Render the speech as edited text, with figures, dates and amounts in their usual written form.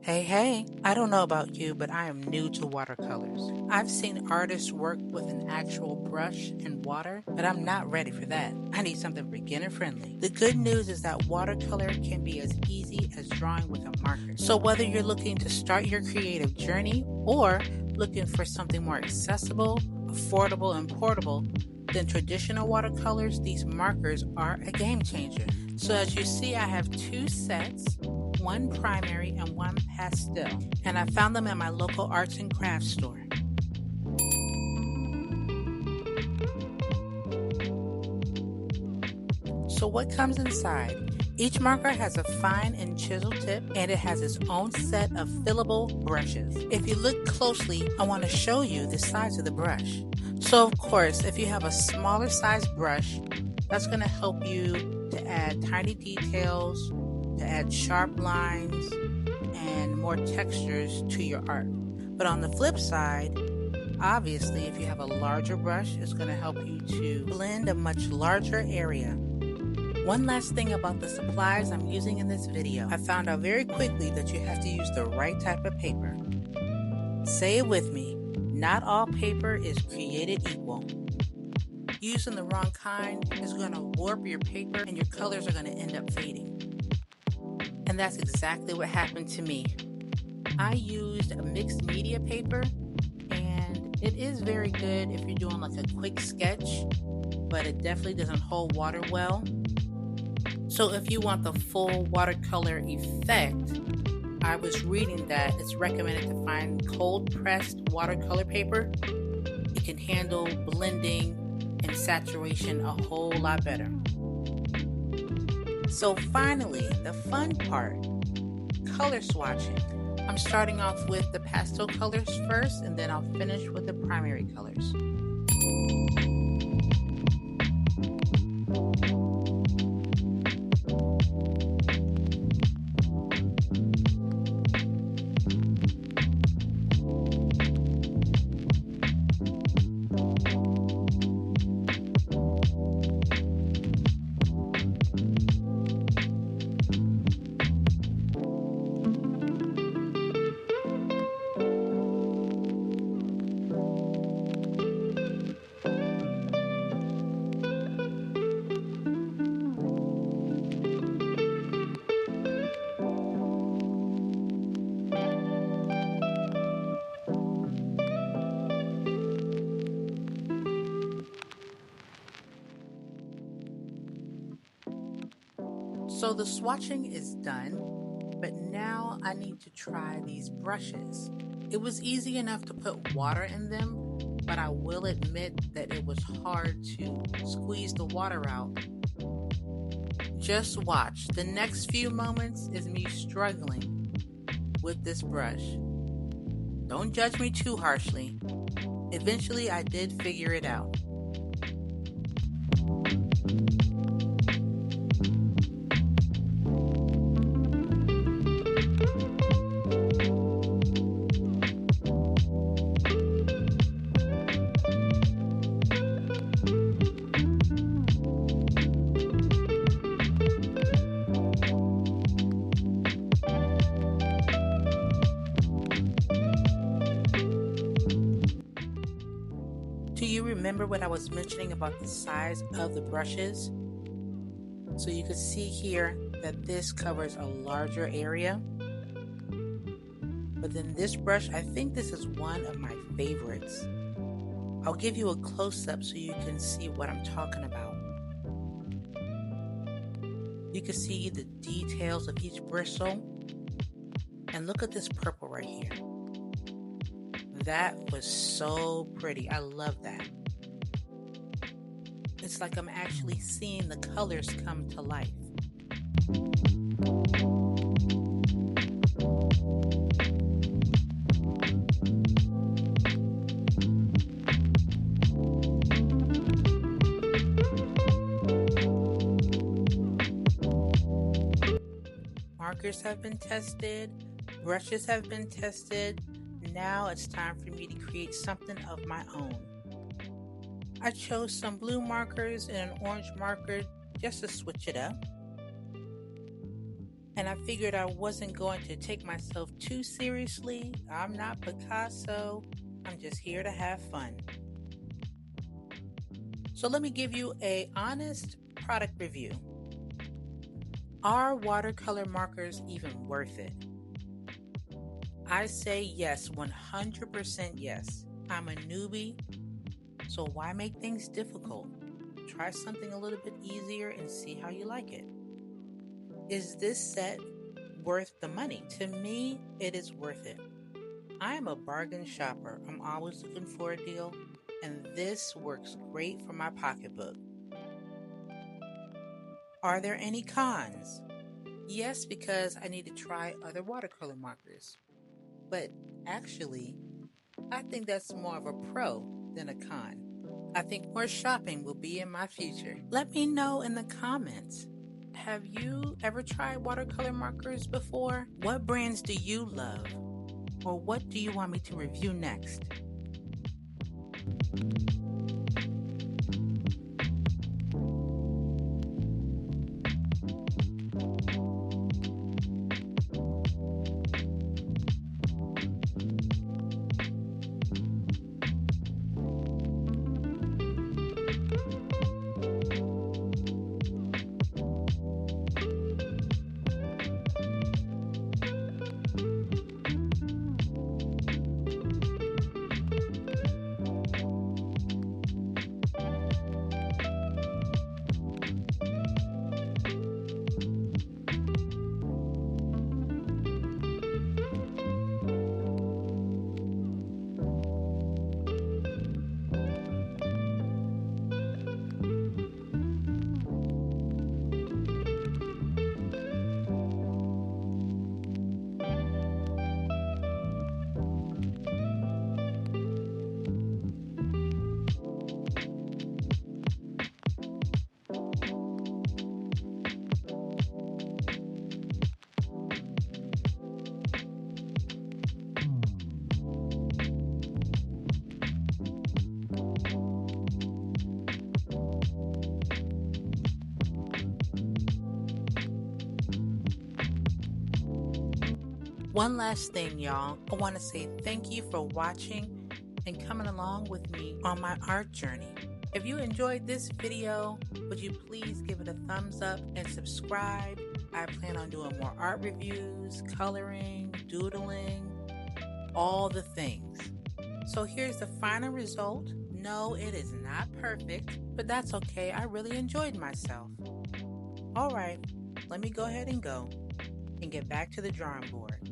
Hey, I don't know about you, but I am new to watercolors. I've seen artists work with an actual brush and water, but I'm not ready for that. I need something beginner friendly. The good news is that watercolor can be as easy as drawing with a marker. So whether you're looking to start your creative journey or looking for something more accessible, affordable, and portable than traditional watercolors, these markers are a game changer. So as you see, I have two sets, one primary and one pastel, and I found them at my local arts and crafts store. So what comes inside? Each marker has a fine and chisel tip, and it has its own set of fillable brushes. If you look closely, I want to show you the size of the brush. So of course, if you have a smaller size brush, that's going to help you to add tiny details, to add sharp lines, and more textures to your art. But on the flip side, obviously, if you have a larger brush, it's going to help you to blend a much larger area. One last thing about the supplies I'm using in this video. I found out very quickly that you have to use the right type of paper. Say it with me, not all paper is created equal. Using the wrong kind is going to warp your paper and your colors are going to end up fading. And that's exactly what happened to me. I used a mixed media paper, and it is very good if you're doing like a quick sketch, but it definitely doesn't hold water well. So if you want the full watercolor effect, I was reading that it's recommended to find cold pressed watercolor paper. It can handle blending and saturation a whole lot better. So finally, the fun part, color swatching. I'm starting off with the pastel colors first, and then I'll finish with the primary colors. So the swatching is done, but now I need to try these brushes. It was easy enough to put water in them, but I will admit that it was hard to squeeze the water out. Just watch. The next few moments is me struggling with this brush. Don't judge me too harshly. Eventually, I did figure it out. Do you remember what I was mentioning about the size of the brushes? So you can see here that this covers a larger area. But then this brush, I think this is one of my favorites. I'll give you a close-up so you can see what I'm talking about. You can see the details of each bristle. And look at this purple right here. That was so pretty. I love that. It's like I'm actually seeing the colors come to life. Markers have been tested, brushes have been tested. Now it's time for me to create something of my own. I chose some blue markers and an orange marker just to switch it up. and I figured I wasn't going to take myself too seriously. I'm not Picasso, I'm just here to have fun. So let me give you an honest product review. Are watercolor markers even worth it? I say yes, 100% yes. I'm a newbie, so why make things difficult? Try something a little bit easier and see how you like it. Is this set worth the money? To me, it is worth it. I am a bargain shopper. I'm always looking for a deal, and this works great for my pocketbook. Are there any cons? Yes, because I need to try other watercolor markers. But actually, I think that's more of a pro than a con. I think more shopping will be in my future. Let me know in the comments. Have you ever tried watercolor markers before? What brands do you love? Or what do you want me to review next? One last thing, y'all. I want to say thank you for watching and coming along with me on my art journey. If you enjoyed this video, would you please give it a thumbs up and subscribe? I plan on doing more art reviews, coloring, doodling, all the things. So here's the final result. No, it is not perfect, but that's okay. I really enjoyed myself. All right, let me go ahead and go and get back to the drawing board.